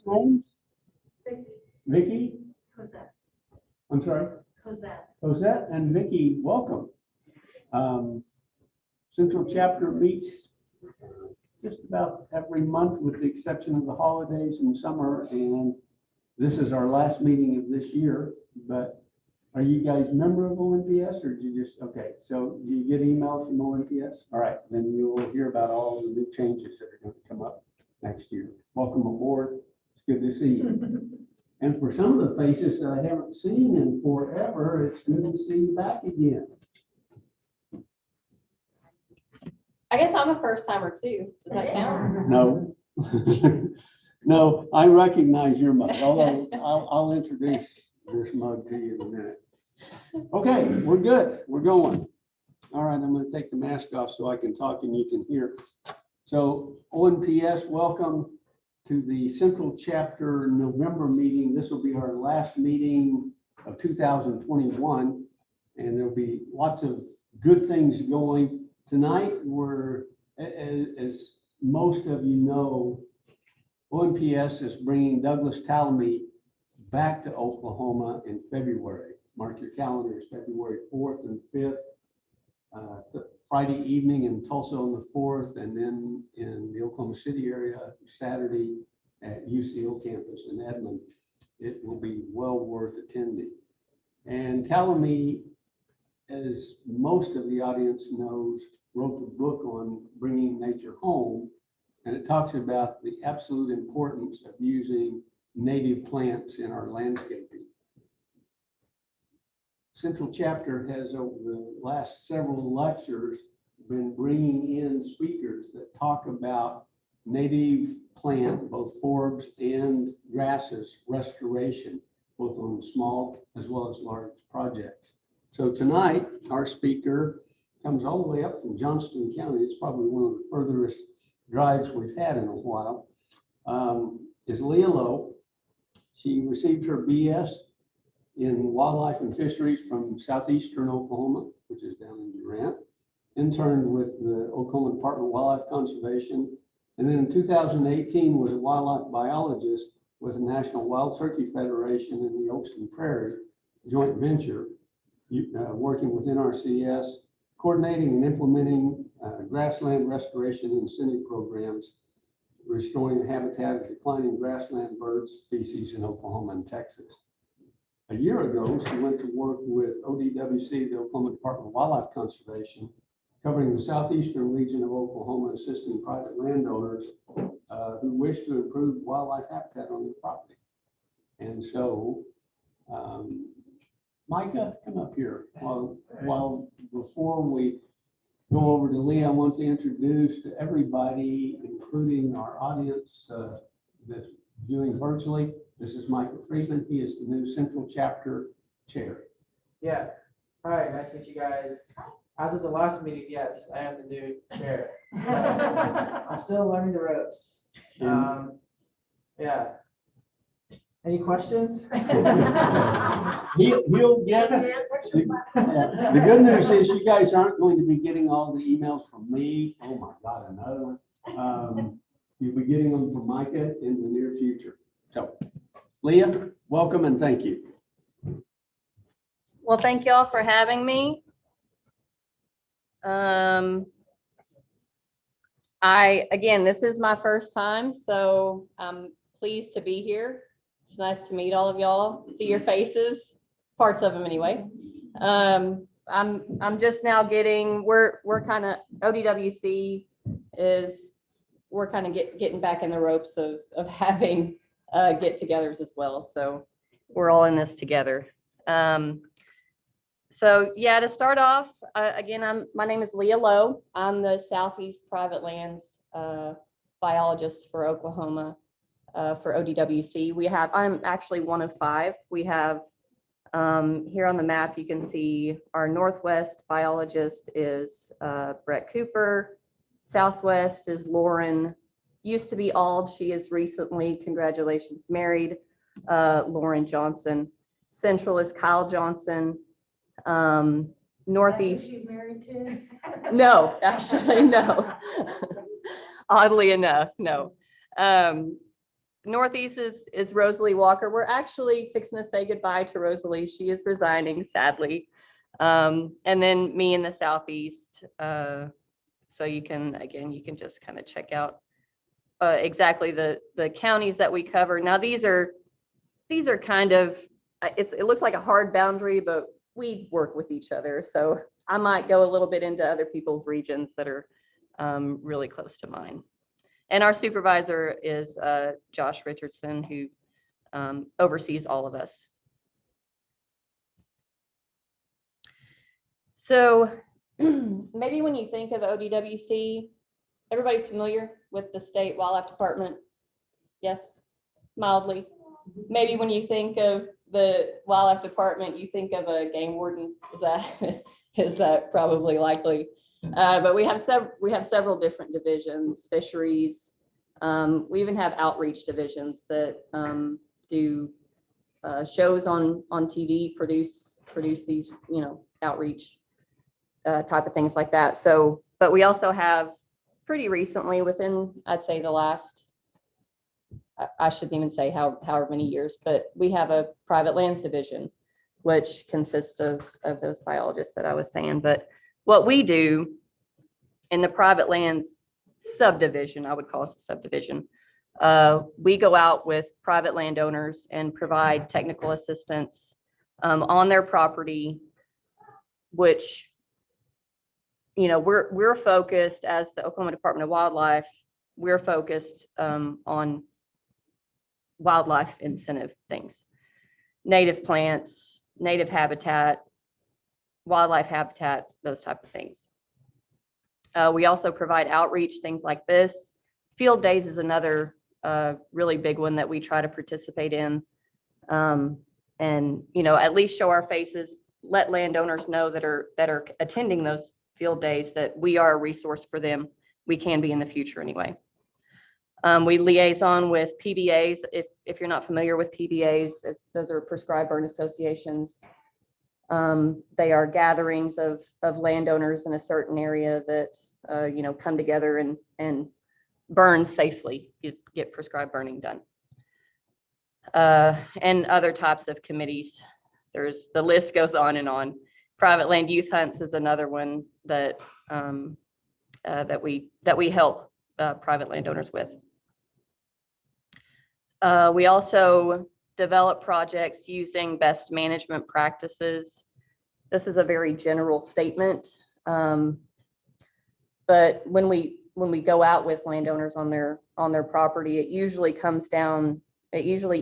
names? Vicky. Vicky? Cosette. I'm sorry? Cosette. Cosette and Vicky, welcome. Central Chapter meets just about every month with the exception of the holidays and summer, and this is our last meeting of this year. But are you guys member of ONPS or did you just, okay, so do you get emails from ONPS? All right, then you will hear about all the new changes that are going to come up next year. Welcome aboard. It's good to see you. And for some of the faces that I haven't seen in forever, it's good to see you back again. I guess I'm a first timer too. Does that count? No. No, I recognize your mug, although I'll introduce this mug to you in a minute. Okay, we're good. We're going. All right, I'm going to take the mask off so I can talk and you can hear. So ONPS, welcome to the Central Chapter November meeting. This will be our last meeting of 2021, and there'll be lots of good things going. Tonight, we're, as most of you know, ONPS is bringing Douglas Talamy back to Oklahoma in February. Mark your calendars, February 4th and 5th, Friday evening in Tulsa on the 4th, and then in the Oklahoma City area, Saturday at UCO campus in Edmond. It will be well worth attending. And Talamy, as most of the audience knows, wrote the book on bringing nature home, and it talks about the absolute importance of using native plants in our landscaping. Central Chapter has, over the last several lectures, been bringing in speakers that talk about native plant, both forbs and grasses restoration, both on small as well as large projects. So tonight, our speaker comes all the way up from Johnston County. It's probably one of the furthest drives we've had in a while. Is Leah Lowe. She received her BS in wildlife and fisheries from southeastern Oklahoma, which is down in Durant. Interned with the Oklahoma Department of Wildlife Conservation, and then in 2018 was a wildlife biologist with the National Wild Turkey Federation and the Oaks and Prairie joint venture, working with NRCS, coordinating and implementing grassland restoration incentive programs, restoring the habitat of declining grassland bird species in Oklahoma and Texas. A year ago, she went to work with ODWC, the Oklahoma Department of Wildlife Conservation, covering the southeastern region of Oklahoma, assisting private landowners who wish to improve wildlife habitat on their property. And so, Micah, come up here. Well, before we go over to Lee, I want to introduce to everybody, including our audience that's viewing virtually. This is Michael Friedman. He is the new Central Chapter Chair. Yeah. Hi, nice to meet you guys. As of the last meeting, yes, I am the new chair. I'm still learning the ropes. Yeah. Any questions? He'll get the good news is you guys aren't going to be getting all the emails from me. Oh my God, another one. You'll be getting them from Micah in the near future. So, Leah, welcome and thank you. Well, thank you all for having me. Again, this is my first time, so I'm pleased to be here. It's nice to meet all of y'all, see your faces, parts of them anyway. I'm just now we're kind of, ODWC we're kind of getting back in the ropes of having get-togethers as well. So we're all in this together. So yeah, to start off, again, my name is Leah Lowe. I'm the Southeast Private Lands biologist for Oklahoma for ODWC. I'm actually one of 5. We have here on the map, you can see our Northwest biologist is Brett Cooper. Southwest is Lauren, used to be Ald. She is recently, congratulations, married, Lauren Johnson. Central is Kyle Johnson. Northeast. She's married to? No, actually, no. Oddly enough, no. northeast is Rosalie Walker. We're actually fixing to say goodbye to Rosalie. She is resigning, sadly. And then me in the southeast. So you can just kind of check out exactly the counties that we cover. Now these are kind of, it looks like a hard boundary, but we work with each other. So I might go a little bit into other people's regions that are really close to mine. And our supervisor is Josh Richardson, who oversees all of us. So maybe when you think of ODWC, everybody's familiar with the State Wildlife Department? Yes, mildly. Maybe when you think of the Wildlife Department, you think of a game warden. Is that probably likely? But we have several different divisions, fisheries. We even have outreach divisions that do shows on TV, produce these, outreach type of things like that. So, but we also have pretty recently, within, I'd say the last, I shouldn't even say however many years, but we have a private lands division, which consists of those biologists that I was saying. But what we do in the private lands subdivision, I would call us a subdivision, we go out with private landowners and provide technical assistance on their property, which, we're focused as the Oklahoma Department of Wildlife, we're focused on wildlife incentive things, native plants, native habitat, wildlife habitat, those type of things. We also provide outreach, things like this. Field days is another really big one that we try to participate in. And, at least show our faces, let landowners know that are attending those field days that we are a resource for them. We can be in the future anyway. We liaison with PBAs. If you're not familiar with PBAs, those are prescribed burn associations. They are gatherings of landowners in a certain area that come together and burn safely, get prescribed burning done. And other types of committees. The list goes on and on. Private land youth hunts is another one that we help private landowners with. We also develop projects using best management practices. This is a very general statement, but when we go out with landowners on their property, it usually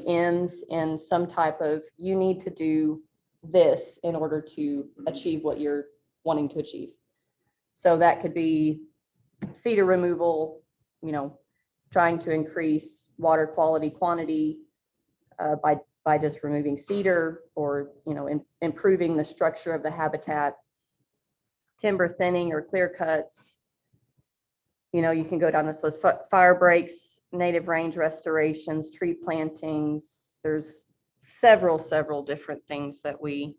ends in some type of, you need to do this in order to achieve what you're wanting to achieve. So that could be cedar removal, trying to increase water quality quantity by just removing cedar, or improving the structure of the habitat, timber thinning or clear cuts. You can go down this list. Fire breaks, native range restorations, tree plantings. There's several different things that we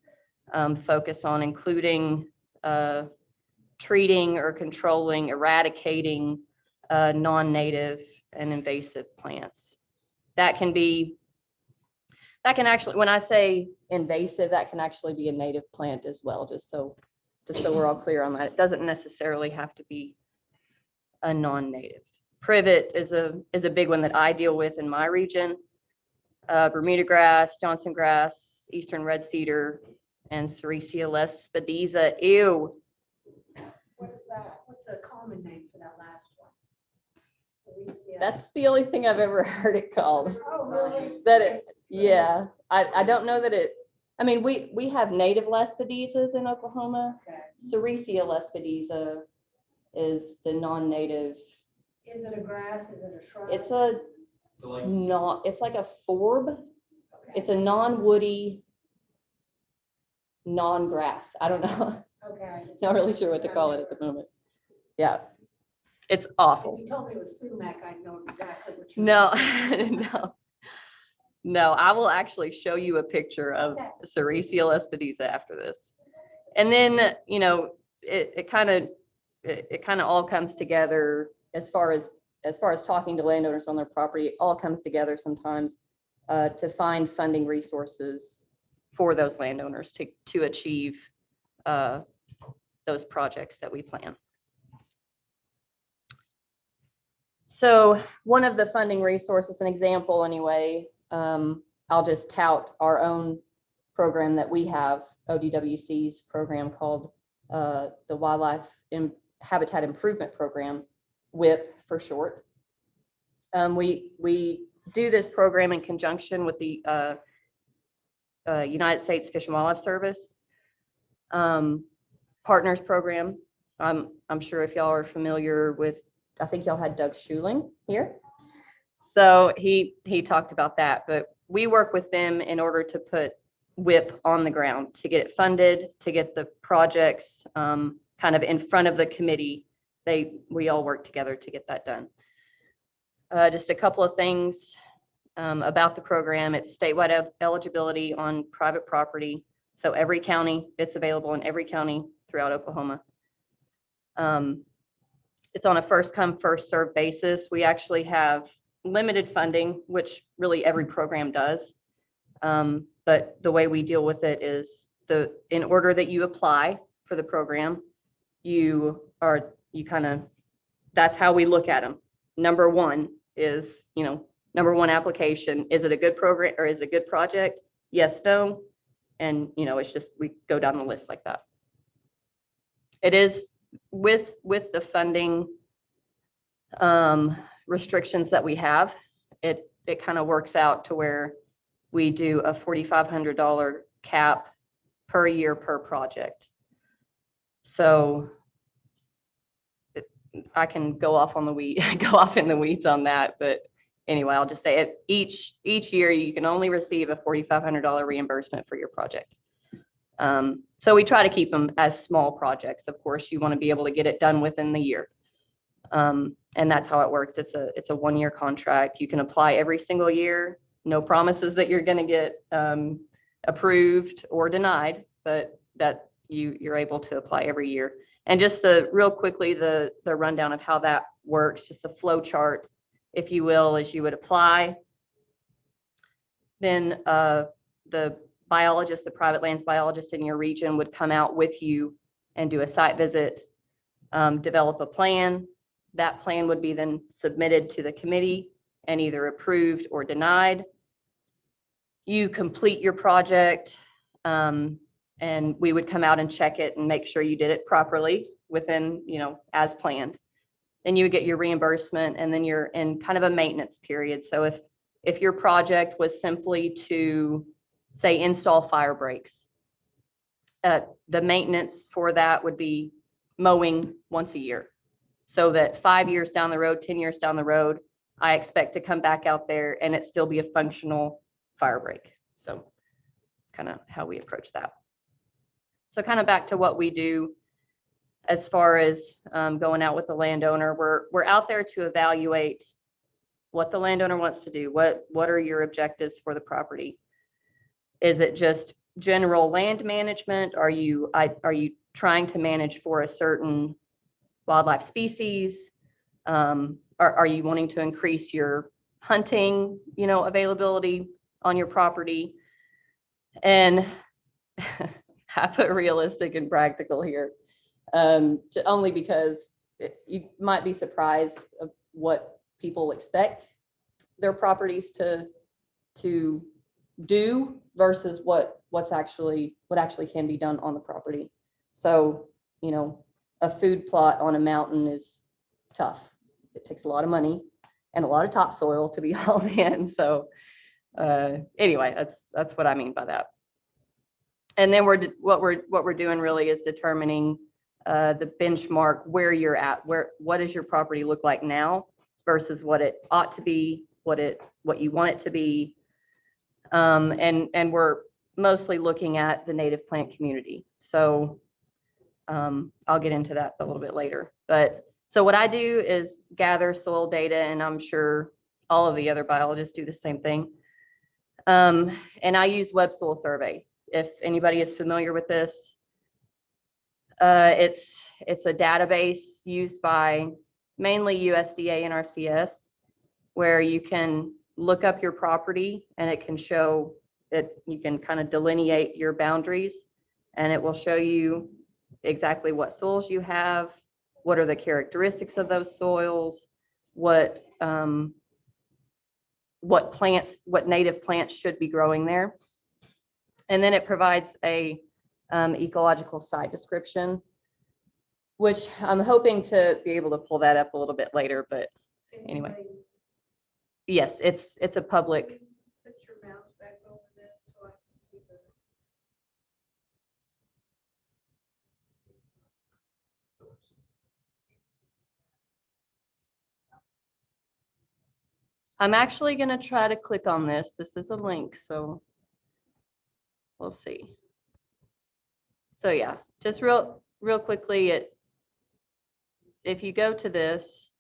focus on, including treating or controlling, eradicating non-native and invasive plants. That can actually, when I say invasive, that can actually be a native plant as well, just so we're all clear on that. It doesn't necessarily have to be a non-native. Privet is a big one that I deal with in my region. Bermuda grass, Johnson grass, eastern red cedar, and Sericea lespedeza. Ew. What is that? What's the common name for that last one? That's the only thing I've ever heard it called. Oh, really? Yeah. I don't know that it, we have native lespedezas in Oklahoma. Okay. Sericea lespedeza is the non-native. Is it a grass? Is it a shrub? It's it's like a forb. Okay. It's a non-woody, non-grass. I don't know. Okay. Not really sure what to call it at the moment. Yeah. It's awful. If you told me it was sumac, I'd know exactly what you No, mean. no, I will actually show you a picture of Sericea lespedeza after this. And then, it kind of all comes together as far as as far as talking to landowners on their property, it all comes together sometimes to find funding resources for those landowners to achieve those projects that we plan. So one of the funding resources, an example anyway, I'll just tout our own program that we have, ODWC's program called the Wildlife Habitat Improvement Program, WIP for short. We do this program in conjunction with the United States Fish and Wildlife Service Partners Program. I'm sure if y'all are familiar with, I think y'all had Doug Schuling here. So he talked about that, but we work with them in order to put WIP on the ground, to get it funded, to get the projects kind of in front of the committee. We all work together to get that done. Just a couple of things about the program. It's statewide eligibility on private property. So every county, it's available in every county throughout Oklahoma. It's on a first come, first served basis. We actually have limited funding, which really every program does. But the way we deal with it is in order that you apply for the program, that's how we look at them. Number one is, number one application, is it a good program or is it a good project? Yes, no. And, it's just, we go down the list like that. It is with the funding restrictions that we have, it kind of works out to where we do a $4,500 cap per year per project. So I can go off in the weeds on that, but anyway, I'll just say it. Each year you can only receive a $4,500 reimbursement for your project. So we try to keep them as small projects. Of course, you want to be able to get it done within the year. And that's how it works. It's a 1-year contract. You can apply every single year. No promises that you're going to get approved or denied, but that you're able to apply every year. And just real quickly, the rundown of how that works, just a flow chart, if you will, is you would apply. Then the biologist, the private lands biologist in your region would come out with you and do a site visit, develop a plan. That plan would be then submitted to the committee and either approved or denied. You complete your project, and we would come out and check it and make sure you did it properly within, as planned. Then you would get your reimbursement, and then you're in kind of a maintenance period. So if your project was simply to, say, install fire breaks, the maintenance for that would be mowing once a year. So that 5 years down the road, 10 years down the road, I expect to come back out there and it still be a functional fire break. So it's kind of how we approach that. So kind of back to what we do as far as going out with the landowner. We're out there to evaluate what the landowner wants to do. What are your objectives for the property? Is it just general land management? Are you trying to manage for a certain wildlife species? Are you wanting to increase your hunting, availability on your property? And I put realistic and practical here, only because you might be surprised of what people expect their properties to do versus what actually can be done on the property. So, a food plot on a mountain is tough. It takes a lot of money and a lot of topsoil to be hauled in. So anyway, that's what I mean by that. And then what we're doing really is determining the benchmark where you're at, what does your property look like now versus what it ought to be, what you want it to be. And we're mostly looking at the native plant community. So I'll get into that a little bit later. But so what I do is gather soil data, and I'm sure all of the other biologists do the same thing. And I use Web Soil Survey. If anybody is familiar with this, it's a database used by mainly USDA and RCS, where you can look up your property and it can show that you can kind of delineate your boundaries, and it will show you exactly what soils you have, what are the characteristics of those soils, what native plants should be growing there. And then it provides a ecological site description, which I'm hoping to be able to pull that up a little bit later, but anyway. Yes, it's a public. Put your mouse back over that so I can see the. I'm actually going to try to click on this. This is a link, so we'll see. So yeah, just real quickly, if you go to this,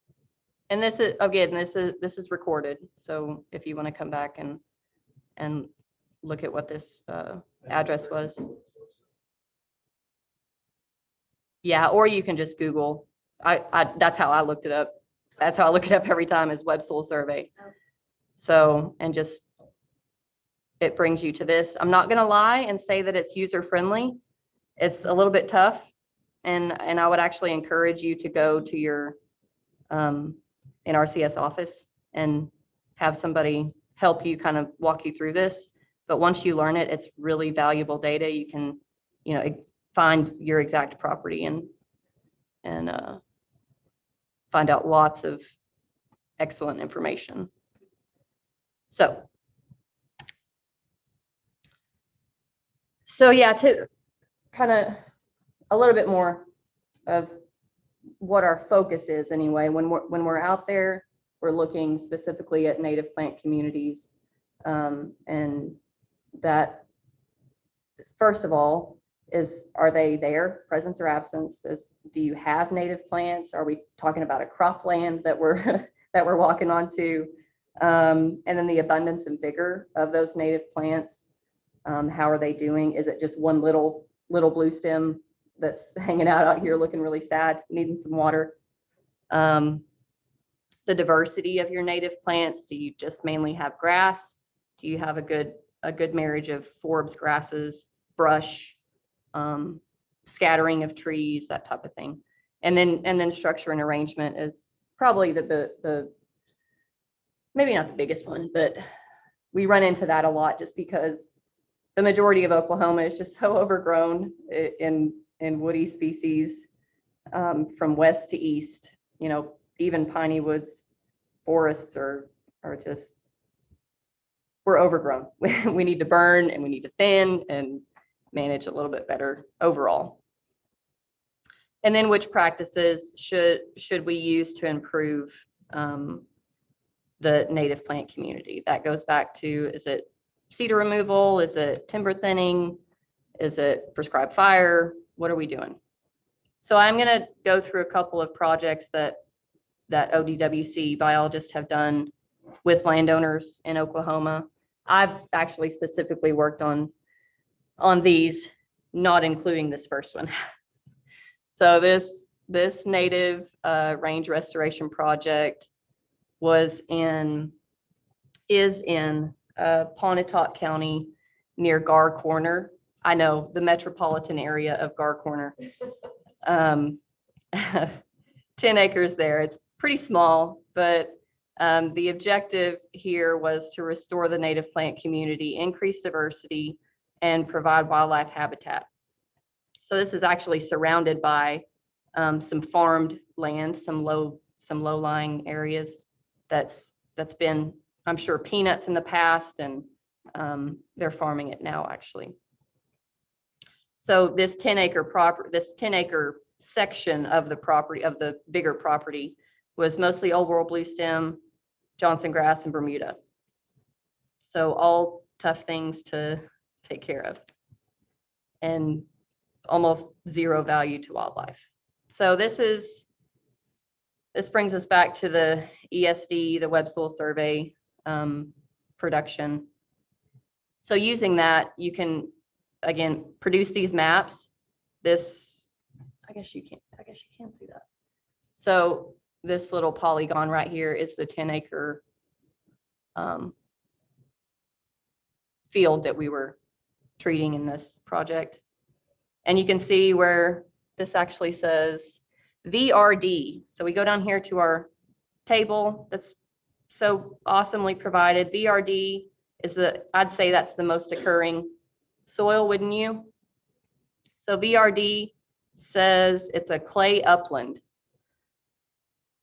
and this is, again, this is recorded. So if you want to come back and look at what this address was. Yeah, or you can just Google. That's how I looked it up. That's how I look it up every time, is web soil survey. So, and just, it brings you to this. I'm not gonna lie and say that it's user friendly. It's a little bit tough. And I would actually encourage you to go to your NRCS office and have somebody help you kind of walk you through this. But once you learn it, it's really valuable data. You can, find your exact property and find out lots of excellent information. So yeah, to kind of a little bit more of what our focus is anyway, when we're out there, we're looking specifically at native plant communities, and that is, first of all, are they there, presence or absence? Do you have native plants? Are we talking about a cropland that we're that we're walking onto? And then the abundance and vigor of those native plants. How are they doing? Is it just one little blue stem that's hanging out here looking really sad, needing some water? The diversity of your native plants. Do you just mainly have grass? Do you have a good marriage of forbs, grasses, brush, scattering of trees, that type of thing? And then structure and arrangement is probably the maybe not the biggest one, but we run into that a lot just because the majority of Oklahoma is just so overgrown in woody species, from west to east. Even piney woods, forests are just, we're overgrown. We need to burn and we need to thin and manage a little bit better overall. And then which practices should we use to improve the native plant community? That goes back to, is it cedar removal? Is it timber thinning? Is it prescribed fire? What are we doing? So I'm going to go through a couple of projects that ODWC biologists have done with landowners in Oklahoma. I've actually specifically worked on these, not including this first one. So this native range restoration project is in Pontotoc County near Gar Corner. I know, the metropolitan area of Gar Corner. 10 acres there. It's pretty small, but the objective here was to restore the native plant community, increase diversity, and provide wildlife habitat. So this is actually surrounded by some farmed land, some low-lying areas that's been, I'm sure, peanuts in the past, and they're farming it now actually. So this 10-acre section of the property, of the bigger property, was mostly old world blue stem, Johnson grass, and Bermuda. So all tough things to take care of, and almost zero value to wildlife. So this brings us back to the ESD, the web soil survey production. So using that, you can, again, produce these maps. I guess you can see that. So this little polygon right here is the 10-acre field that we were treating in this project. And you can see where this actually says VRD. So we go down here to our table that's so awesomely provided. VRD is I'd say that's the most occurring soil, wouldn't you? So VRD says it's a clay upland.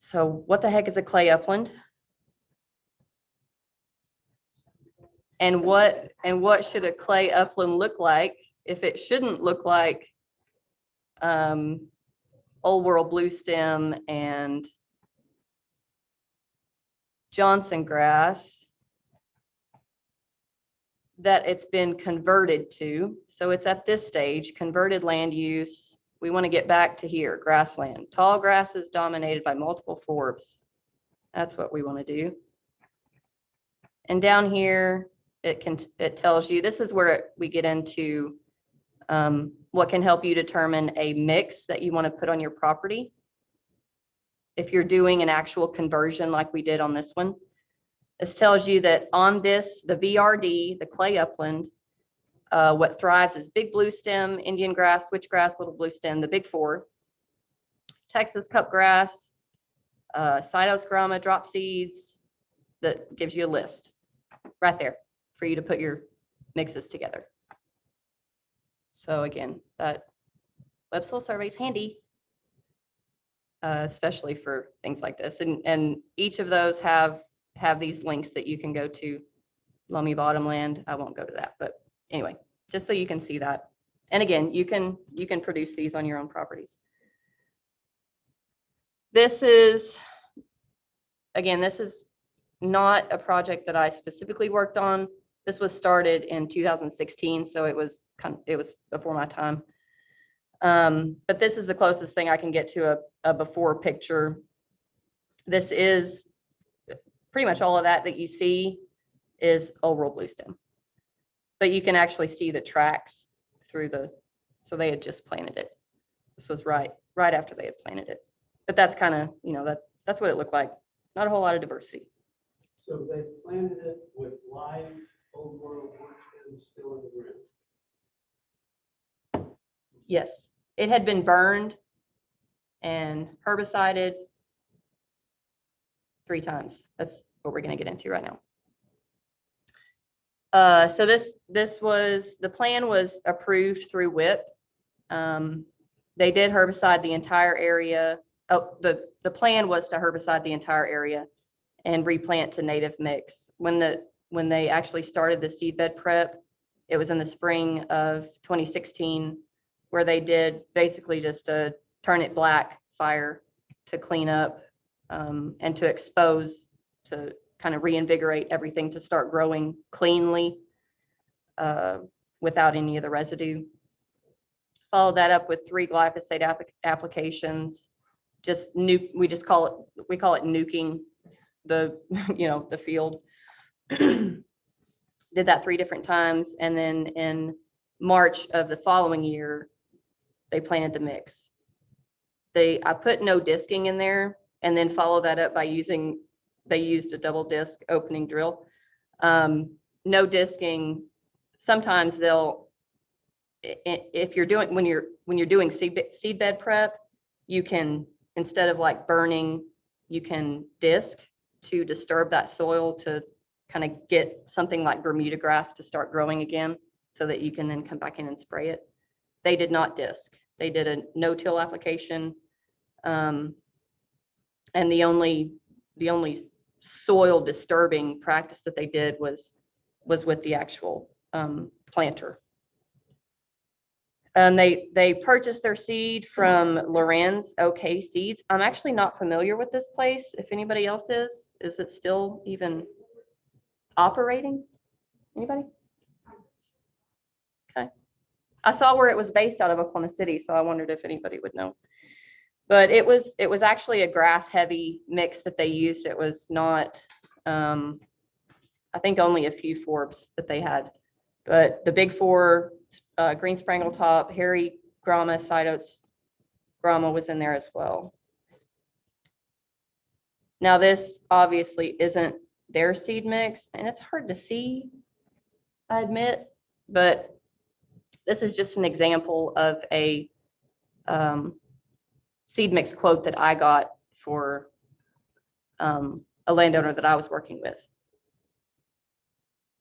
So what the heck is a clay upland? And what should a clay upland look like if it shouldn't look like Old World Bluestem and Johnson grass that it's been converted to? So it's at this stage, converted land use. We want to get back to here, grassland. Tall grasses dominated by multiple forbs. That's what we want to do. And down here, it tells you, this is where we get into what can help you determine a mix that you want to put on your property. If you're doing an actual conversion like we did on this one, this tells you that on this, the VRD, the clay upland, what thrives is big bluestem, Indian grass, switchgrass, little bluestem, the big four, Texas cupgrass, cytosgrama, drop seeds. That gives you a list right there for you to put your mixes together. So again, that web soil survey is handy, especially for things like this. And each of those have these links that you can go to. Loamy bottomland, I won't go to that, but anyway, just so you can see that. And again, you can produce these on your own properties. This is not a project that I specifically worked on. This was started in 2016, so it was before my time. But this is the closest thing I can get to a before picture. This is pretty much all of that you see is Old World Bluestem. But you can actually see the tracks through so they had just planted it. This was right after they had planted it. But that's kind of, that's what it looked like. Not a whole lot of diversity. So they planted it with live Old World Bluestem still in the ground? Yes, it had been burned and herbicided 3 times. That's what we're going to get into right now. So the plan was approved through WIP. They did herbicide the entire area. Oh, the plan was to herbicide the entire area and replant to native mix. When they actually started the seedbed prep, it was in the spring of 2016, where they did basically just a turn it black fire to clean up and to expose, to kind of reinvigorate everything to start growing cleanly without any of the residue. Followed that up with 3 glyphosate applications. We call it nuking the the field. Did that 3 different times, and then in March of the following year, they planted the mix. I put no disking in there, and then followed that up by they used a double disc opening drill. No disking. Sometimes if you're doing, when you're doing seedbed prep, you can, instead of like burning, you can disc to disturb that soil to kind of get something like Bermuda grass to start growing again, so that you can then come back in and spray it. They did not disc. They did a no-till application. And the only soil disturbing practice that they did was with the actual planter. And they purchased their seed from Lorenz OK Seeds. I'm actually not familiar with this place. If anybody else is it still even operating? Anybody? Okay. I saw where it was based out of Oklahoma City, so I wondered if anybody would know. But it was actually a grass heavy mix that they used. It was not, I think only a few forbs that they had, but the big 4, green sprangletop, hairy grama, cytotes grama was in there as well. Now this obviously isn't their seed mix, and it's hard to see, I admit, but this is just an example of a seed mix quote that I got for a landowner that I was working with.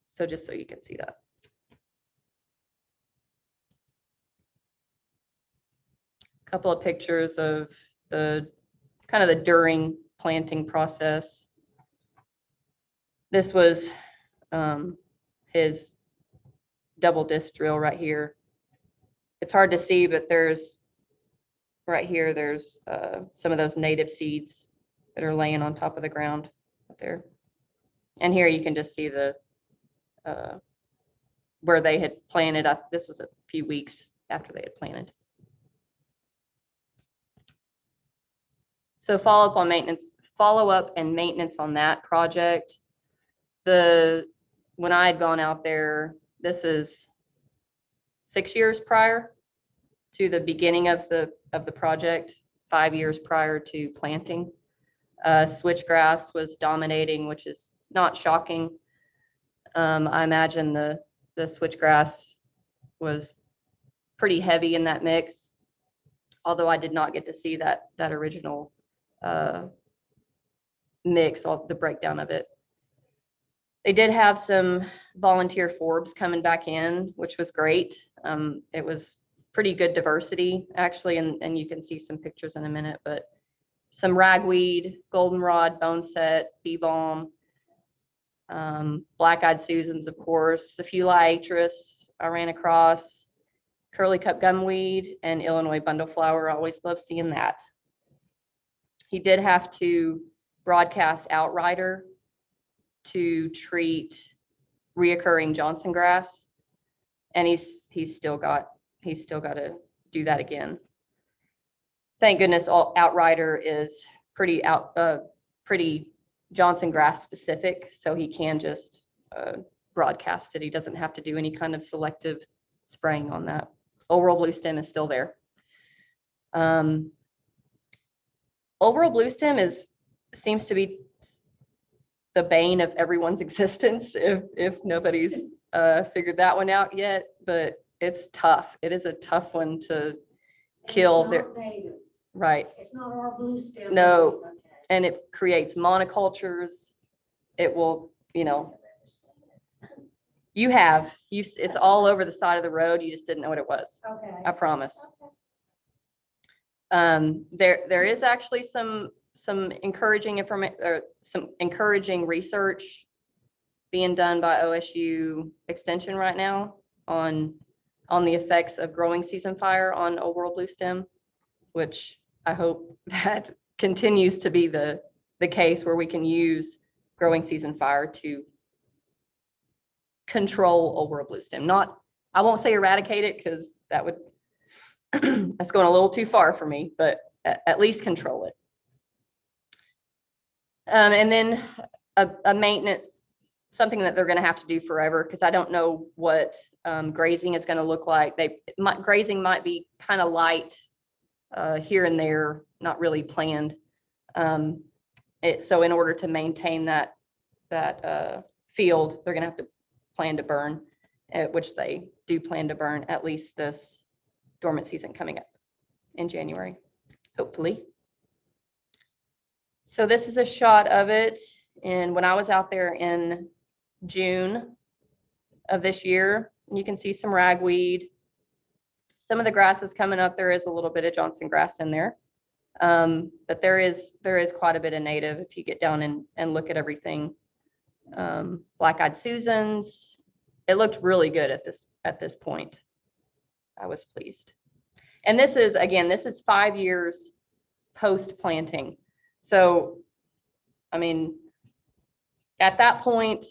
So just so you can see that. A couple of pictures of the kind of the during planting process. This was his double disc drill right here. It's hard to see, but there's right here, there's some of those native seeds that are laying on top of the ground up there. And here you can just see the where they had planted up. This was a few weeks after they had planted. So follow up and maintenance on that project. When I had gone out there, this is 6 years prior to the beginning of the project, 5 years prior to planting. Switchgrass was dominating, which is not shocking. I imagine the switchgrass was pretty heavy in that mix, although I did not get to see that original mix, of the breakdown of it. They did have some volunteer forbs coming back in, which was great. It was pretty good diversity, actually, and you can see some pictures in a minute, but some ragweed, goldenrod, boneset, bee balm, black-eyed Susans, of course, Cephalioiatris I ran across, curly cup gumweed, and Illinois bundleflower. I always love seeing that. He did have to broadcast Outrider to treat reoccurring Johnson grass, and he's still got to do that again. Thank goodness Outrider is pretty Johnson grass specific, so he can just broadcast it. He doesn't have to do any kind of selective spraying on that. Old World Blue Stem is still there. Old World Blue Stem seems to be the bane of everyone's existence if nobody's figured that one out yet, but it's tough. It is a tough one to kill. It's not native. Right. It's not our blue stem. No. Okay. And it creates monocultures. It will, it's all over the side of the road. You just didn't know what it was. Okay. I promise. There is actually some encouraging information, or some encouraging research being done by OSU Extension right now on the effects of growing season fire on Old World Blue Stem, which I hope that continues to be the case, where we can use growing season fire to control Old World Blue Stem. I won't say eradicate it, because that's going a little too far for me, but at least control it. And then a maintenance, something that they're going to have to do forever, because I don't know what grazing is going to look like. Grazing might be kind of light here and there, not really planned. So in order to maintain that field, they're going to have to plan to burn, which they do plan to burn at least this dormant season coming up in January, hopefully. So this is a shot of it. And when I was out there in June of this year, you can see some ragweed. Some of the grasses coming up, there is a little bit of Johnson grass in there. But there is quite a bit of native if you get down and look at everything. Black-eyed Susans. It looked really good at this point. I was pleased. And this is 5 years post planting. So, I mean, at that point,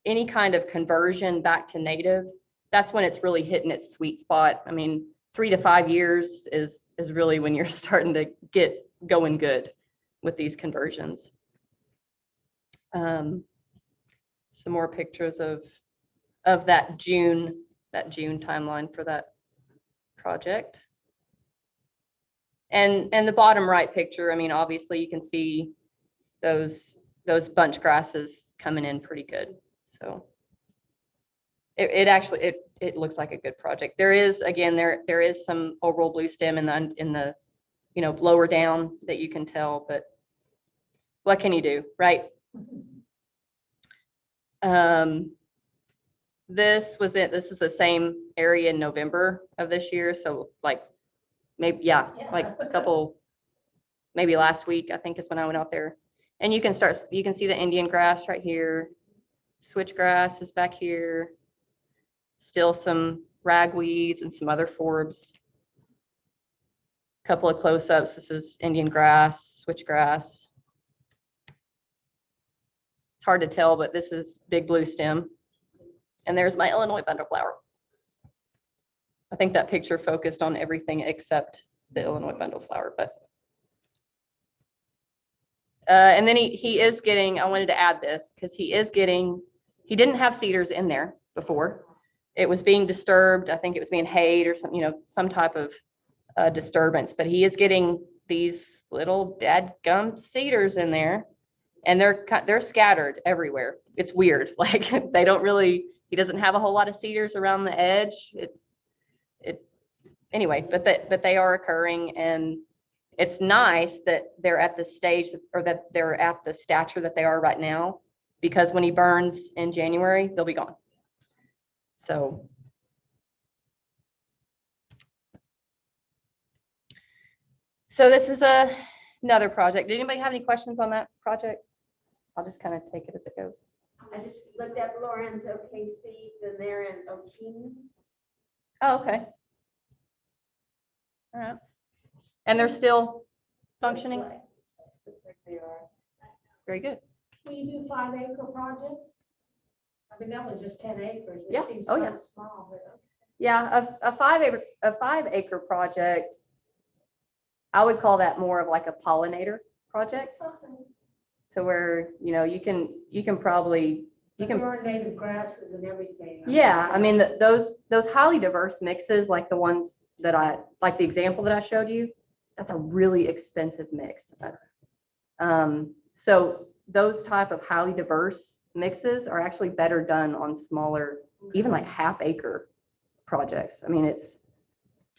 any kind of conversion back to native, that's when it's really hitting its sweet spot. I mean, 3 to 5 years is really when you're starting to get going good with these conversions. Some more pictures of that June timeline for that project. And the bottom right picture, I mean, obviously you can see those bunch grasses coming in pretty good. So it looks like a good project. There is, again, there is some overall blue stem in the lower down that you can tell, but what can you do, right? This was the same area in November of this year. So like maybe, like a couple, maybe last week, I think is when I went out there. And you can see the Indian grass right here. Switchgrass is back here. Still some ragweeds and some other forbs. Couple of close-ups. This is Indian grass, switchgrass. It's hard to tell, but this is big blue stem. And there's my Illinois bundleflower. I think that picture focused on everything except the Illinois bundleflower, but. And then he is getting, I wanted to add this because he didn't have cedars in there before. It was being disturbed. I think it was being hayed or some, some type of disturbance, but he is getting these little dadgum cedars in there, and they're scattered everywhere. It's weird. Like he doesn't have a whole lot of cedars around the edge. Anyway, but they are occurring, and it's nice that they're at the stage, or that they're at the stature that they are right now, because when he burns in January, they'll be gone. So this is another project. Did anybody have any questions on that project? I'll just kind of take it as it goes. I just looked at Lauren's OK Seeds, and they're in Okene. Oh, okay. All right. And they're still functioning? Looks like they are. Very good. Will you do 5-acre projects? I mean, that was just 10 acres. It Yeah. seems Oh, kind yeah. of small, but Yeah, a 5-acre project, I would call that more of like a pollinator project. okay. So where, you can probably, But there are native grasses and everything. yeah, I mean, those highly diverse mixes, like the ones that like the example that I showed you, that's a really expensive mix. So those type of highly diverse mixes are actually better done on smaller, even like half-acre projects. I mean, it's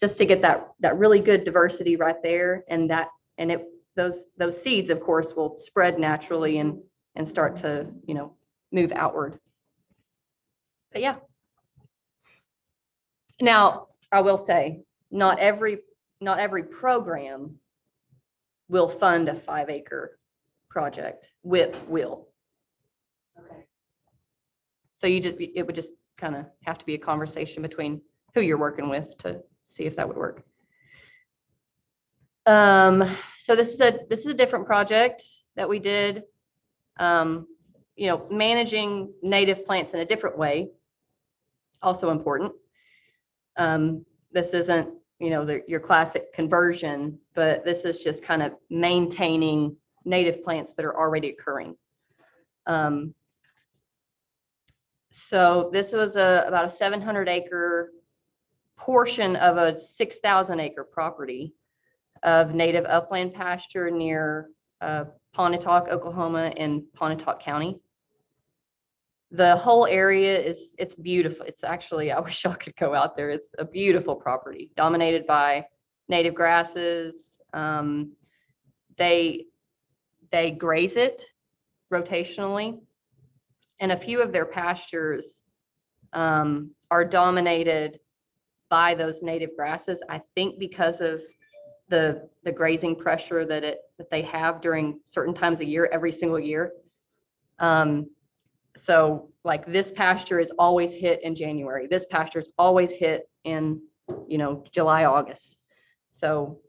just to get that really good diversity right there, and those seeds, of course, will spread naturally and start to, move outward. But yeah. Now, I will say, not every program will fund a 5-acre project. WIP will. Okay. So it would just kind of have to be a conversation between who you're working with to see if that would work. So this is a different project that we did. Managing native plants in a different way, also important. This isn't, your classic conversion, but this is just kind of maintaining native plants that are already occurring. So this was about a 700-acre portion of a 6,000-acre property of native upland pasture near Pontotoc, Oklahoma, in Pontotoc County. The whole area it's beautiful. It's actually, I wish y'all could go out there. It's a beautiful property dominated by native grasses. They graze it rotationally, and a few of their pastures are dominated by those native grasses, I think because of the grazing pressure that they have during certain times of year, every single year. So like this pasture is always hit in January. This pasture is always hit in, July, August. So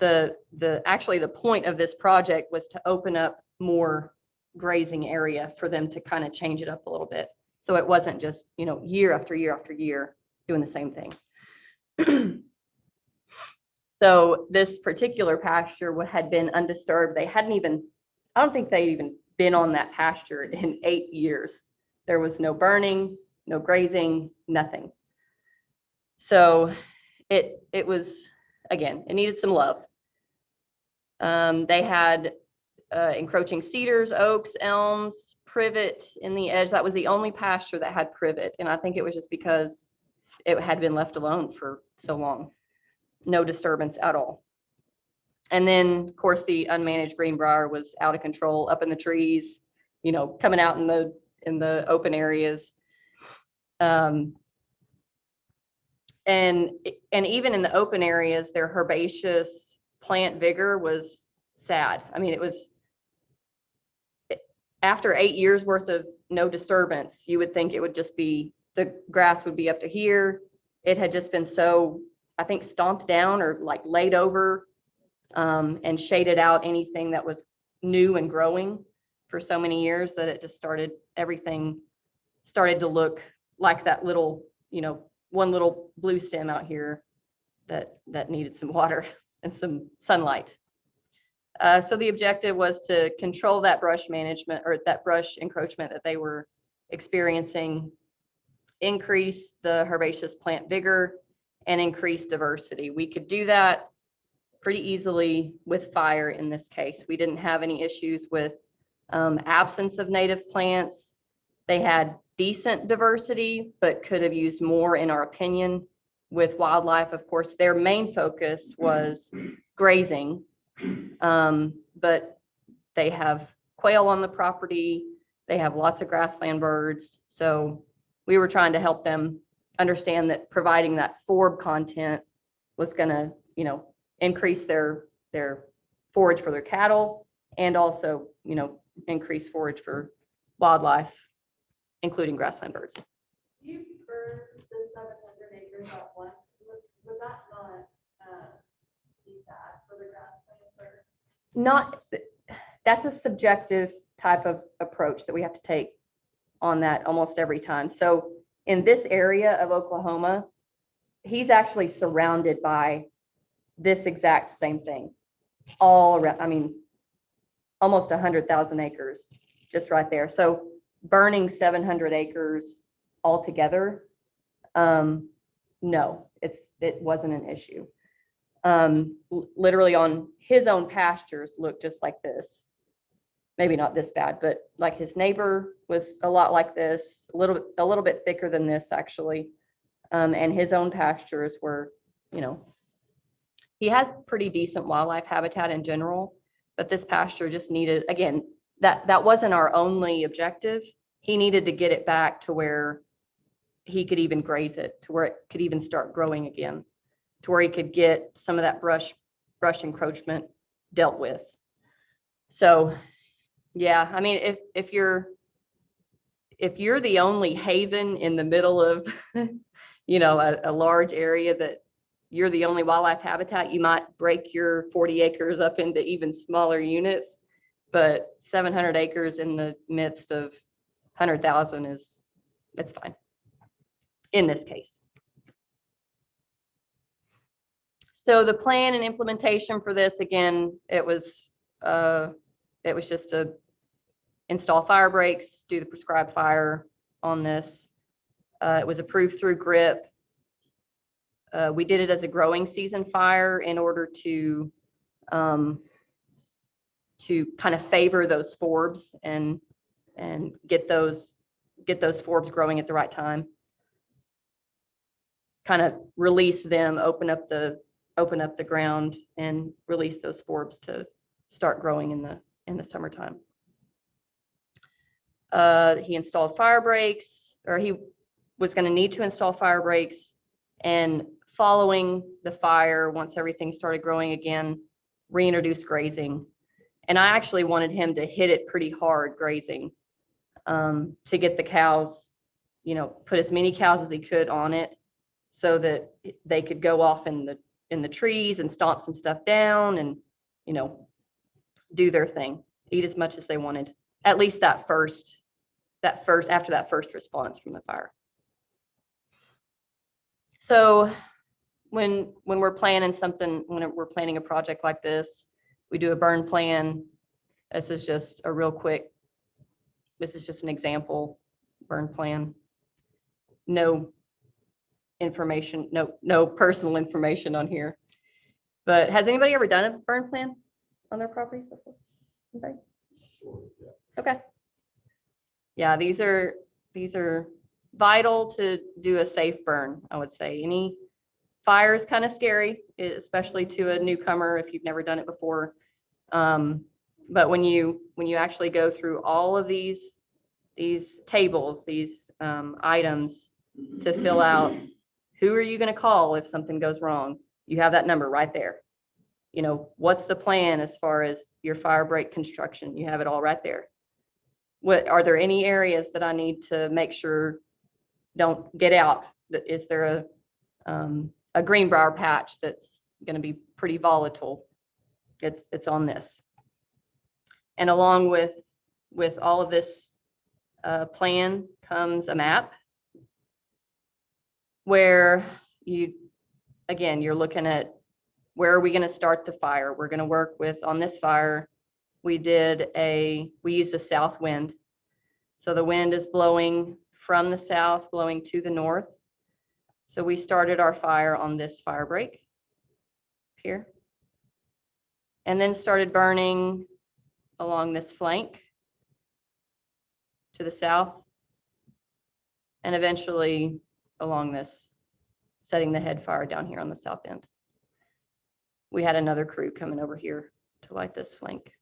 actually the point of this project was to open up more grazing area for them to kind of change it up a little bit. So it wasn't just, year after year after year doing the same thing. So this particular pasture had been undisturbed. I don't think they'd even been on that pasture in 8 years. There was no burning, no grazing, nothing. So it was, again, it needed some love. They had encroaching cedars, oaks, elms, privet in the edge. That was the only pasture that had privet. And I think it was just because it had been left alone for so long. No disturbance at all. And then, of course, the unmanaged greenbrier was out of control, up in the trees, you know, coming out in the open areas. And even in the open areas, their herbaceous plant vigor was sad. I mean, it was after 8 years worth of no disturbance, you would think it would just be, the grass would be up to here. It had just been so, I think, stomped down or like laid over and shaded out anything that was new and growing for so many years that it just started, everything started to look like that little, you know, one little blue stem out here that needed some water and some sunlight. So the objective was to control that brush management or that brush encroachment that they were experiencing, increase the herbaceous plant vigor, and increase diversity. We could do that pretty easily with fire in this case. We didn't have any issues with absence of native plants. They had decent diversity, but could have used more in our opinion. With wildlife, of course, their main focus was grazing, but they have quail on the property. They have lots of grassland birds. So we were trying to help them understand that providing that forb content was going to, you know, increase their forage for their cattle and also, you know, increase forage for wildlife, including grassland birds. Do you prefer the 700 acres out west? Was that not bad for the grassland birds? Not, that's a subjective type of approach that we have to take on that almost every time. So in this area of Oklahoma, he's actually surrounded by this exact same thing all around. I mean, almost 100,000 acres just right there. So burning 700 acres altogether, no, it wasn't an issue. Literally on his own pastures looked just like this. Maybe not this bad, but like his neighbor was a lot like this, a little bit thicker than this actually. And his own pastures were, you know, he has pretty decent wildlife habitat in general, but this pasture just needed, again, that wasn't our only objective. He needed to get it back to where he could even graze it, to where it could even start growing again, to where he could get some of that brush encroachment dealt with. So yeah, I mean, if you're the only haven in the middle of, you know, a large area that you're the only wildlife habitat, you might break your 40 acres up into even smaller units, but 700 acres in the midst of 100,000 it's fine in this case. So the plan and implementation for this, again, it was just to install fire breaks, do the prescribed fire on this. It was approved through GRIP. We did it as a growing season fire in order to kind of favor those forbs and get those forbs growing at the right time. Kind of release them, open up the ground and release those forbs to start growing in the summertime. He installed fire breaks, or he was going to need to install fire breaks, and following the fire, once everything started growing again, reintroduce grazing. And I actually wanted him to hit it pretty hard grazing to get the cows, you know, put as many cows as he could on it so that they could go off in the trees and stomp some stuff down and, you know, do their thing, eat as much as they wanted, at least after that first response from the fire. So when we're planning something, when we're planning a project like this, we do a burn plan. This is just a real quick, this is just an example burn plan. No information, no personal information on here. But has anybody ever done a burn plan on their properties before? Okay. Sure, yeah. Okay. Yeah, these are vital to do a safe burn, I would say. Any fire is kind of scary, especially to a newcomer if you've never done it before. But when you actually go through all of these tables, these items to fill out, who are you going to call if something goes wrong? You have that number right there. You know, what's the plan as far as your fire break construction? You have it all right there. What are there any areas that I need to make sure don't get out? Is there a greenbrier patch that's going to be pretty volatile? It's on this. And along with all of this plan comes a map where you're looking at where are we going to start the fire. We're going to work with, on this fire, we used a south wind. So the wind is blowing from the south, blowing to the north. So we started our fire on this fire break here, and then started burning along this flank to the south, and eventually along this, setting the head fire down here on the south end. We had another crew coming over here to light this flank.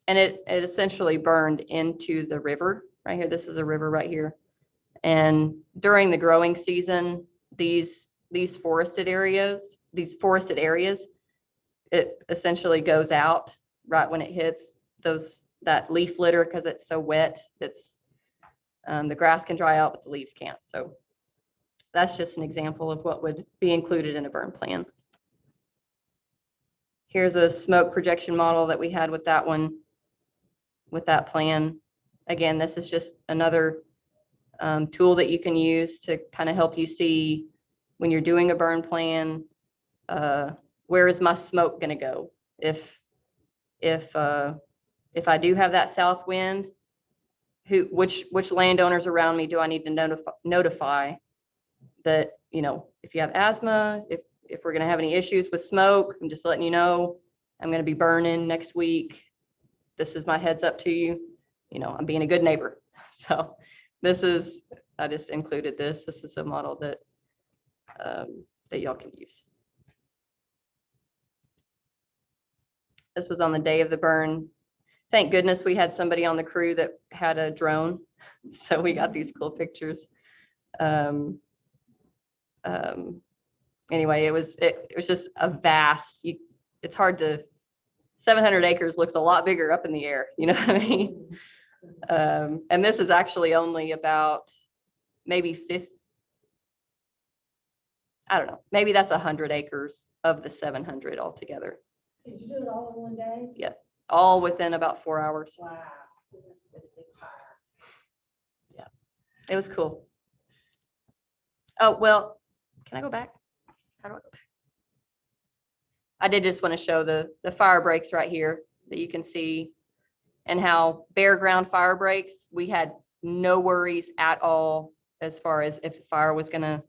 And it essentially burned into the river right here. This is a river right here. And during the growing season, these forested areas, it essentially goes out right when it hits that leaf litter, because it's so wet. The grass can dry out, but the leaves can't. So that's just an example of what would be included in a burn plan. Here's a smoke projection model that we had with that one, with that plan. Again, this is just another tool that you can use to kind of help you see when you're doing a burn plan, where is my smoke going to go? If I do have that south wind, which landowners around me do I need to notify that, you know, if you have asthma, if we're going to have any issues with smoke, I'm just letting you know, I'm going to be burning next week. This is my heads up to you. You know, I'm being a good neighbor. So I just included this. This is a model that y'all can use. This was on the day of the burn. Thank goodness we had somebody on the crew that had a drone. So we got these cool pictures. Anyway, it was just a vast, it's hard to, 700 acres looks a lot bigger up in the air, you know what I mean? And this is actually only about maybe 50, I don't know, maybe that's 100 acres of the 700 altogether. Did you do it all in one day? Yeah, all within about 4 hours. Wow. This is a big fire. Yeah, it was cool. Oh, well, can I go back? How do I go back? I did just want to show the fire breaks right here that you can see, and how bare ground fire breaks, we had no worries at all as far as if the fire was going to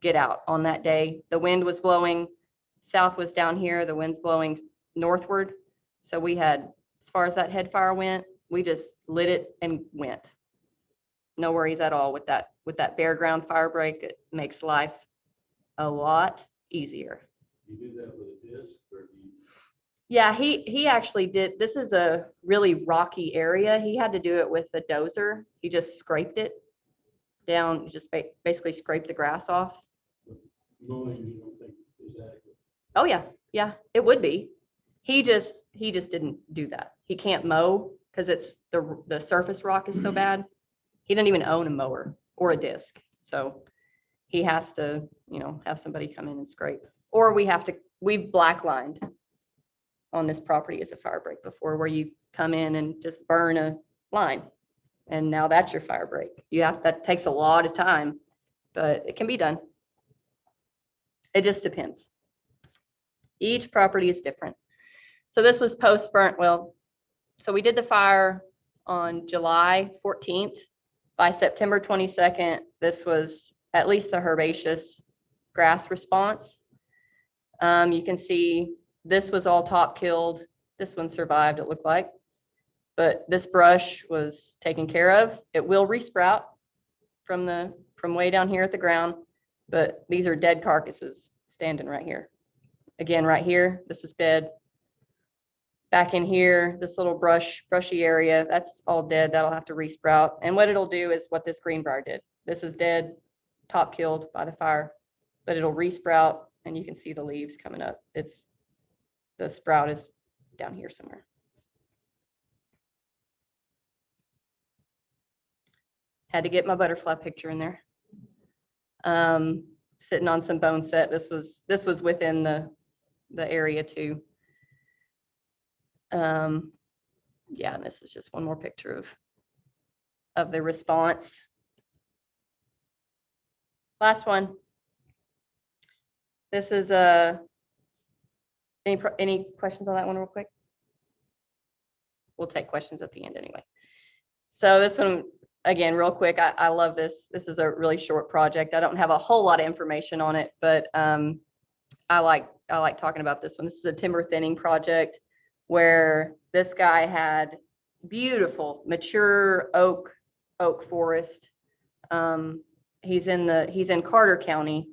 get out on that day. The wind was blowing, south was down here, the wind's blowing northward. So we had, as far as that head fire went, we just lit it and went. No worries at all with that bare ground fire break. It makes life a lot easier. You do that with a disc, or do you? Yeah, he actually did. This is a really rocky area. He had to do it with a dozer. He just scraped it down, just basically scraped the grass off. Mowing, you don't think is adequate? Oh yeah, it would be. He just didn't do that. He can't mow because it's the surface rock is so bad. He didn't even own a mower or a disc, so he has to, you know, have somebody come in and scrape. Or we've black lined on this property as a fire break before, where you come in and just burn a line, and now that's your fire break. That takes a lot of time, but it can be done. It just depends. Each property is different. So this was post burnt. Well, so we did the fire on July 14th. By September 22nd, this was at least the herbaceous grass response. You can see this was all top killed. This one survived, it looked like. But this brush was taken care of. It will resprout from way down here at the ground, but these are dead carcasses standing right here. Again, right here, this is dead. Back in here, this little brushy area, that's all dead. That'll have to resprout. And what it'll do is what this greenbrier did. This is dead, top killed by the fire, but it'll resprout and you can see the leaves coming up. The sprout is down here somewhere. Had to get my butterfly picture in there. Sitting on some bone set. This was within the area too. Yeah, and this is just one more picture of the response. Last one. This is any questions on that one real quick? We'll take questions at the end anyway. So this one, again, real quick, I love this. This is a really short project. I don't have a whole lot of information on it, but I like talking about this one. This is a timber thinning project where this guy had beautiful mature oak forest. He's in Carter County,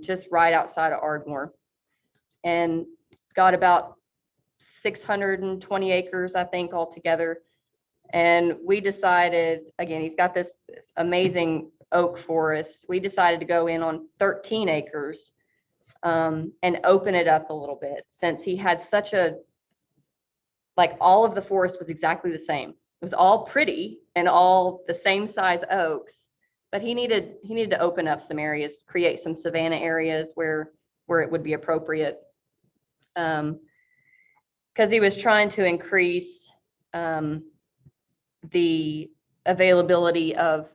just right outside of Ardmore, and got about 620 acres, I think, altogether. And we decided, again, he's got this amazing oak forest. We decided to go in on 13 acres and open it up a little bit, since he had all of the forest was exactly the same. It was all pretty and all the same size oaks, but he needed to open up some areas, create some savanna areas where it would be appropriate. Because he was trying to increase the availability of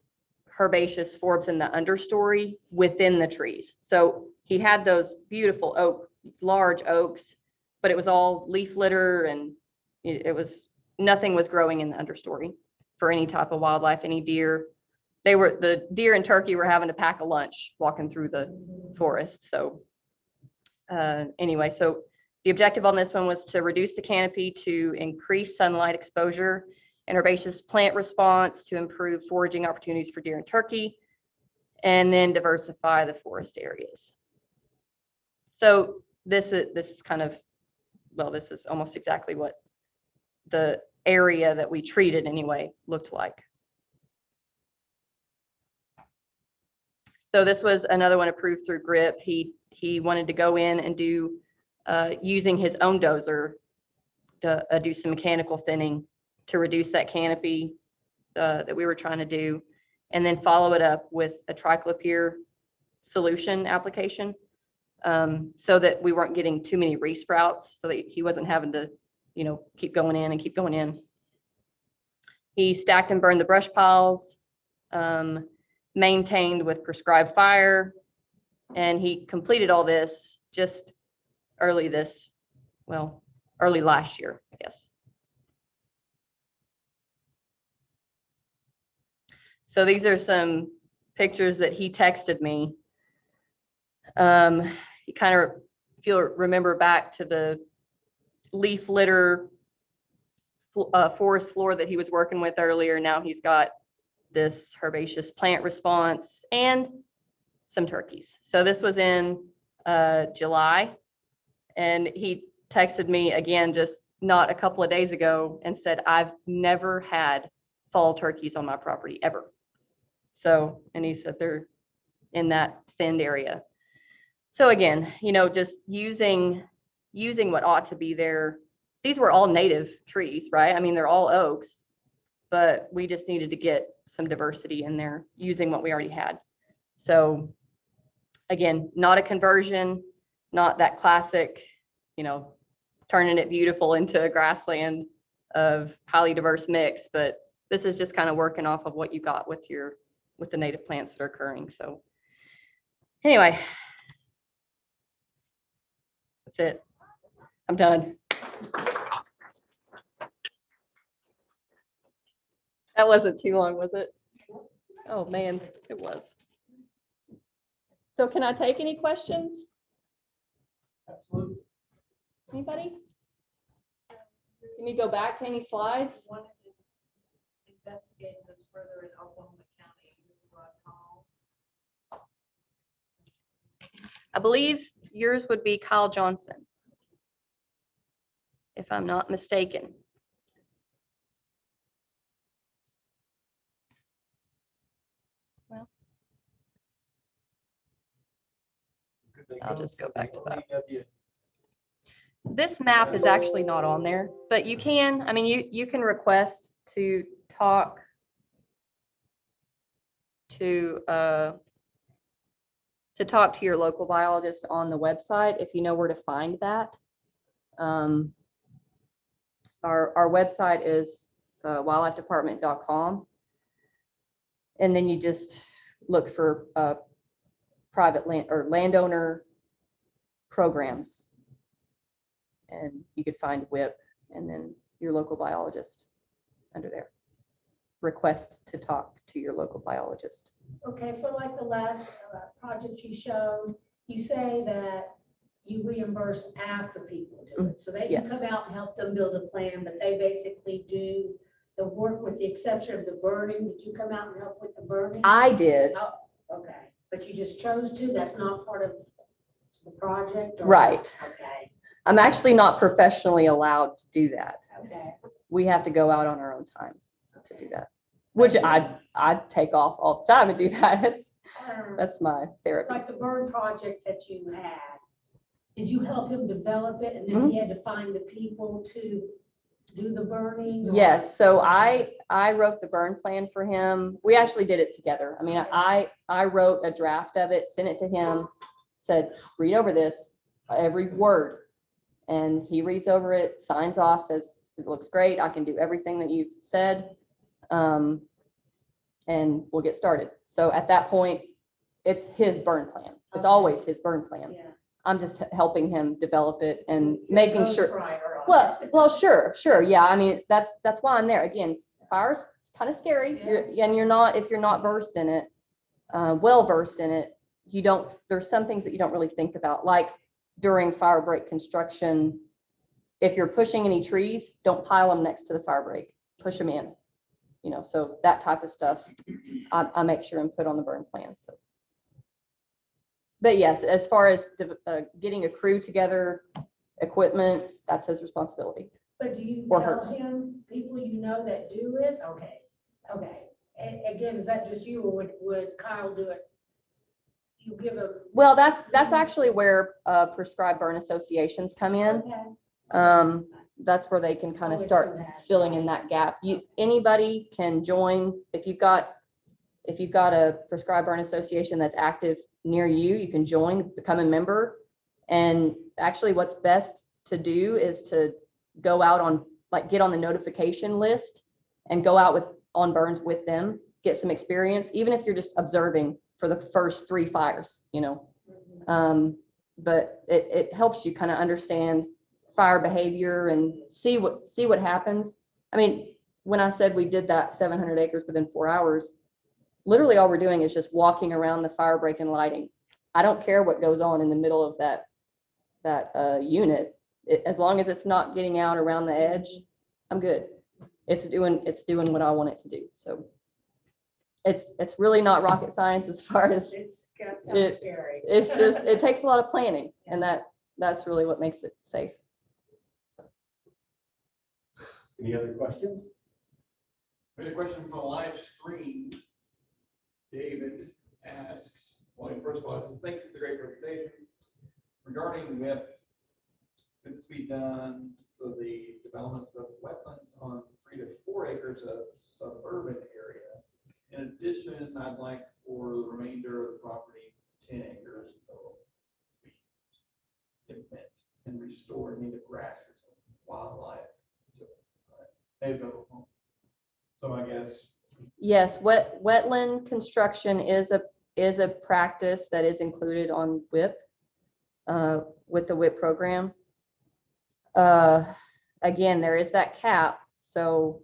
herbaceous forbs in the understory within the trees. So he had those beautiful large oaks, but it was all leaf litter, and nothing was growing in the understory for any type of wildlife, any deer. The deer and turkey were having to pack a lunch walking through the forest. So anyway, so the objective on this one was to reduce the canopy to increase sunlight exposure and herbaceous plant response, to improve foraging opportunities for deer and turkey, and then diversify the forest areas. So this is kind of, well, this is almost exactly what the area that we treated anyway looked like. So this was another one approved through GRIP. He wanted to go in and do, using his own dozer, to do some mechanical thinning to reduce that canopy that we were trying to do, and then follow it up with a triclopyr solution application, so that we weren't getting too many resprouts, so that he wasn't having to, keep going in and keep going in. He stacked and burned the brush piles, maintained with prescribed fire, and he completed all this just early last year, I guess. So these are some pictures that he texted me. You kind of remember back to the leaf litter forest floor that he was working with earlier. Now he's got this herbaceous plant response and some turkeys. So this was in July, and he texted me again just not a couple of days ago and said, I've never had fall turkeys on my property ever. So, and he said they're in that thinned area. So again, just using what ought to be there. These were all native trees, right? I mean, they're all oaks, but we just needed to get some diversity in there using what we already had. So again, not a conversion, not that classic, turning it beautiful into a grassland of highly diverse mix, but this is just kind of working off of what you got with the native plants that are occurring. So anyway, that's it. I'm done. That wasn't too long, was it? Oh man, it was. So can I take any questions? Absolutely. Anybody? Can we go back to any slides? Wanted to investigate this further in Oklahoma County. Who do I call? I believe yours would be Kyle Johnson, if I'm not mistaken. I'll just go back to that. This map is actually not on there, but you can, I mean, you can request to talk to your local biologist on the website if you know where to find that. Our website is wildlifedepartment.com. And then you just look for private land or landowner programs. And you could find WIP and then your local biologist under there. Request to talk to your local biologist. Okay, for like the last project you showed, you say that you reimburse after people do it. So they can Yes. come out and help them build a plan, but they basically do the work with the exception of the burning. Did you come out and help with the burning? I did. Oh, okay, but you just chose to, that's not part of the project? Or- Right. Okay, I'm actually not professionally allowed to do that. okay. We have to go out on our own time to do that, which I'd take off all the time and do that. That's my therapy. Like the burn project that you had, did you help him develop it and then he had to find the people to do the burning? or- Yes, so I wrote the burn plan for him. We actually did it together. I mean, I wrote a draft of it, sent it to him, said, read over this, every word. And he reads over it, signs off, says, it looks great. I can do everything that you've said. And we'll get started. So at that point, it's his burn plan. It's Okay. always his burn plan. Yeah. I'm just helping him develop it and You're making the sure. ghostwriter on it. Well, sure. Yeah, I mean, that's why I'm there. Again, fire's kind of scary. And you're not, if you're not versed in it, well versed in it, there's some things that you don't really think about, like during fire break construction. If you're pushing any trees, don't pile them next to the fire break, push them in, so that type of stuff, I make sure and put on the burn plan, so. But yes, as far as getting a crew together, equipment, that's his responsibility. But do you Or tell hers. him, people that do it? Okay. And again, is that just you or would Kyle do it? You give him? Well, that's actually where prescribed burn associations come in. Okay. That's where they can kind of Always start do that. filling in that gap. Anybody can join. If you've got a prescribed burn association that's active near you, you can join, become a member. And actually what's best to do is to go out on, get on the notification list and go out on burns with them, get some experience, even if you're just observing for the first 3 fires, but it helps you kind of understand fire behavior and see what happens. I mean, when I said we did that 700 acres within 4 hours, literally all we're doing is just walking around the fire break and lighting. I don't care what goes on in the middle of that unit. As long as it's not getting out around the edge, I'm good. It's doing what I want it to do. So it's really not rocket science as far as Sounds scary. it's just, it takes a lot of planning, and that's really what makes it safe. Any other questions? We had a question from a live stream. David asks, well, first of all, he says, thank you for the great presentation. Regarding WIP, could this be done for the development of wetlands on 3 to 4 acres of suburban area? In addition, I'd like for the remainder of the property, 10 acres total, to be implement and restore native grasses and wildlife. So I guess. Yes, wetland construction is a practice that is included on WIP, with the WIP program. Again, there is that cap, so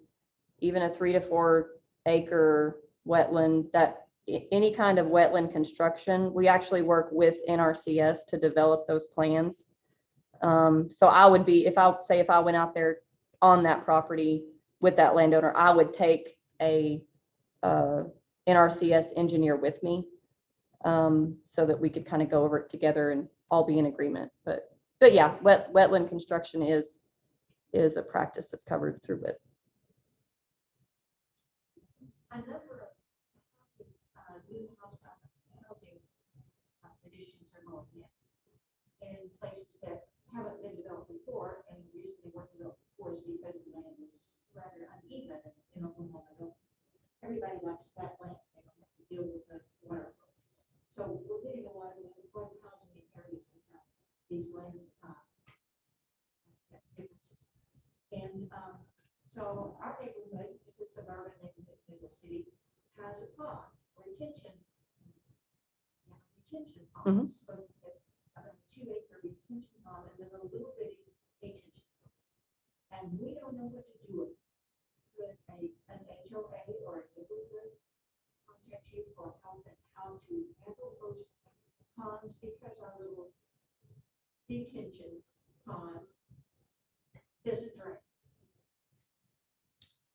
even a 3 to 4 acre wetland, that any kind of wetland construction, we actually work with NRCS to develop those plans. So I would be, if I went out there on that property with that landowner, I would take a NRCS engineer with me, so that we could kind of go over it together and all be in agreement. But yeah, wetland construction is a practice that's covered through WIP. A number of new housing additions are going in. And places that haven't been developed before, and the reason they weren't developed before is because the land is rather uneven in Oklahoma. Everybody likes flat land, they don't have to deal with the water. So we're getting a lot of affordable housing in areas that have these land differences. And so our neighborhood, this is suburban neighborhood in the city, has a pond, retention ponds. So about a 2-acre retention pond and then a little bitty detention pond. And we don't know what to do with an HOA or a neighborhood contact you for help and how to handle those ponds, because our little detention pond isn't drained.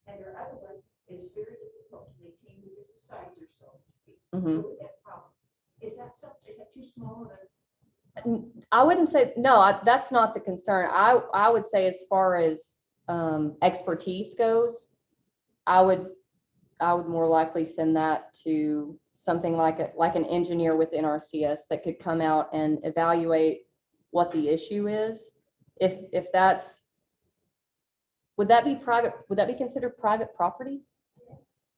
And your other one is very difficult to maintain because the sides are so big. Mhm. So we have problems. Is that something, is that too small of a? I wouldn't say, no, that's not the concern. I would say as far as expertise goes, I would more likely send that to something like an engineer with NRCS that could come out and evaluate what the issue is. If that's, would that be considered private property?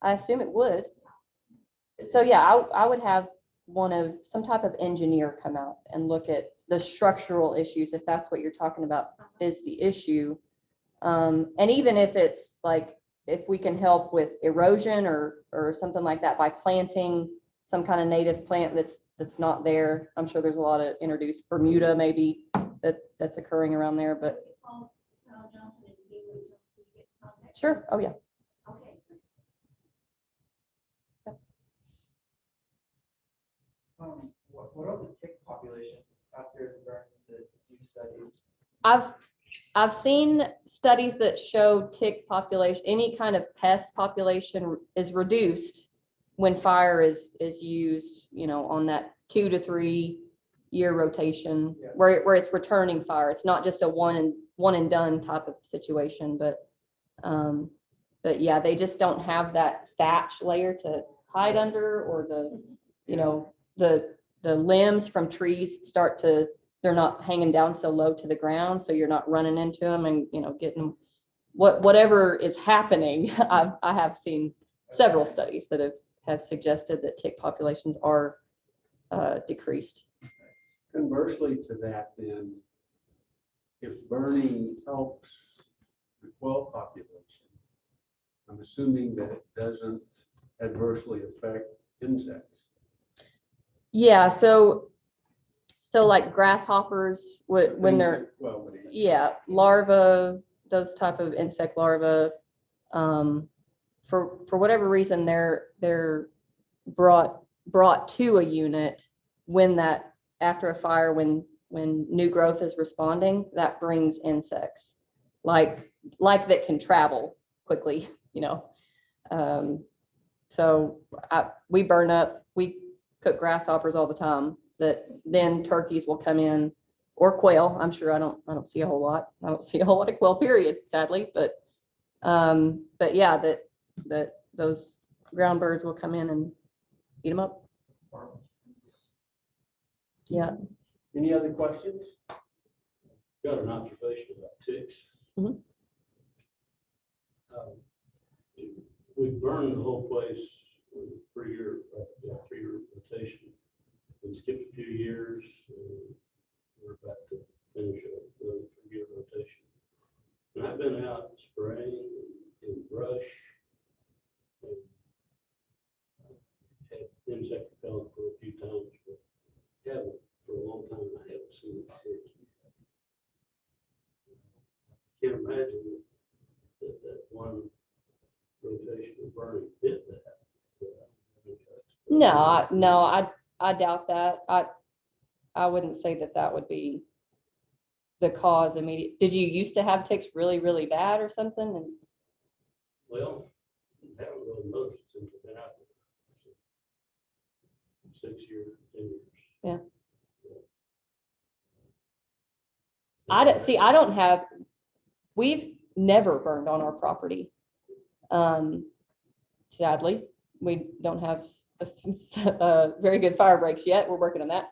I assume it would. So yeah, I would have some type of engineer come out and look at the structural issues, if that's what you're talking about is the issue. And even if it's like, if we can help with erosion or something like that by planting some kind of native plant that's not there. I'm sure there's a lot of introduced Bermuda maybe that's occurring around there, but Johnson and he would get in contact. sure. Oh yeah. Okay. What are the tick populations after the burns that you studied? I've seen studies that show tick population, any kind of pest population is reduced when fire is used, on that 2 to 3 year rotation, Yeah. where it's returning fire. It's not just a one and done type of situation, but yeah, they just don't have that thatch layer to hide under, or the limbs from trees they're not hanging down so low to the ground, so you're not running into them and getting whatever is happening. I have seen several studies that have suggested that tick populations are decreased. Conversely to that, then, if burning helps the quail population, I'm assuming that it doesn't adversely affect insects. Yeah, so like grasshoppers, when they're, Well, yeah, larvae, those type of insect larvae, for whatever reason, they're brought to a unit after a fire, when new growth is responding, that brings insects like that can travel quickly, so we burn up, we cook grasshoppers all the time, that then turkeys will come in, or quail. I'm sure I don't see a whole lot. I don't see a whole lot of quail, period, sadly, but yeah, that those ground birds will come in and eat them up. Yeah. Any other questions? Got an observation about ticks. Mhm. We burned the whole place with a 3-year rotation. We skipped a few years. We're about to finish up the 3-year rotation. And I've been out spraying in brush, and had insect repellent for a few times, but haven't for a long time. I haven't seen it tick. I can't imagine that one rotation of burning did that. No, I doubt that. I wouldn't say that would be the cause immediate? Did you used to have ticks really, really bad or something? And Well, I haven't really noticed since I've been out there. 6 years, 10 years. Yeah. I don't have, we've never burned on our property. Sadly, we don't have very good fire breaks yet. We're working on that.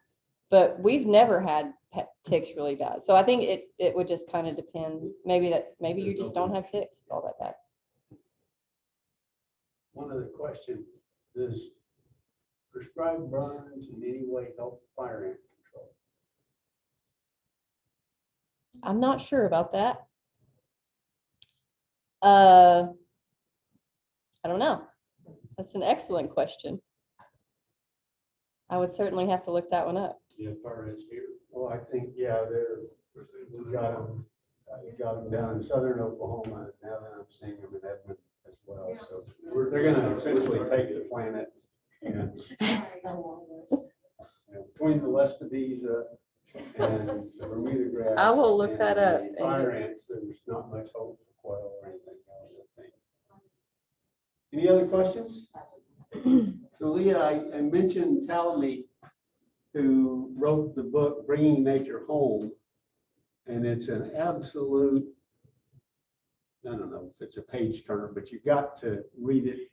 But we've never had ticks really bad. So I think it would just kind of depend. Maybe you just don't have ticks all that bad. One other question, does prescribed burns in any way help fire ant control? I'm not sure about that. I don't know. That's an excellent question. I would certainly have to look that one up. You have fire ants here? Well, I think, yeah, we got them down in southern Oklahoma, and now that I'm seeing them in Edmond as well, so they're gonna essentially take the planet. And, between the Lespedeza and the Bermuda grass. I will look and that up the and Fire ants, there's not much hope for quail or anything else, I think. Any other questions? So Leah, I mentioned Talmy, who wrote the book Bringing Nature Home, and it's an absolute, I don't know if it's a page turner, but you got to read it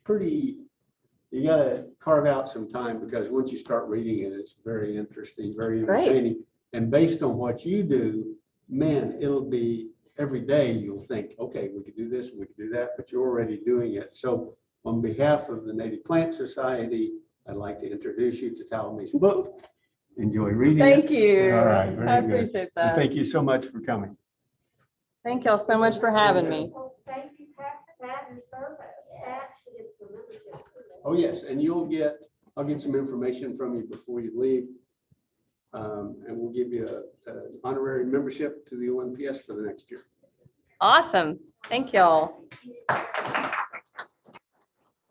you got to carve out some time, because once you start reading it, it's very interesting, very Great. entertaining. And based on what you do, man, it'll be every day you'll think, okay, we could do this, we could do that, but you're already doing it. So on behalf of the Native Plant Society, I'd like to introduce you to Talmy's book. Enjoy reading it. Thank you. All right, very I good. appreciate And that. thank you so much for coming. Thank y'all so much for having me. Well, thank you, Pat, for that and service. Pat should get some membership too. Oh, yes, and I'll get some information from you before you leave. And we'll give you an honorary membership to the ONPS for the next year. Awesome. Thank y'all. Thank you.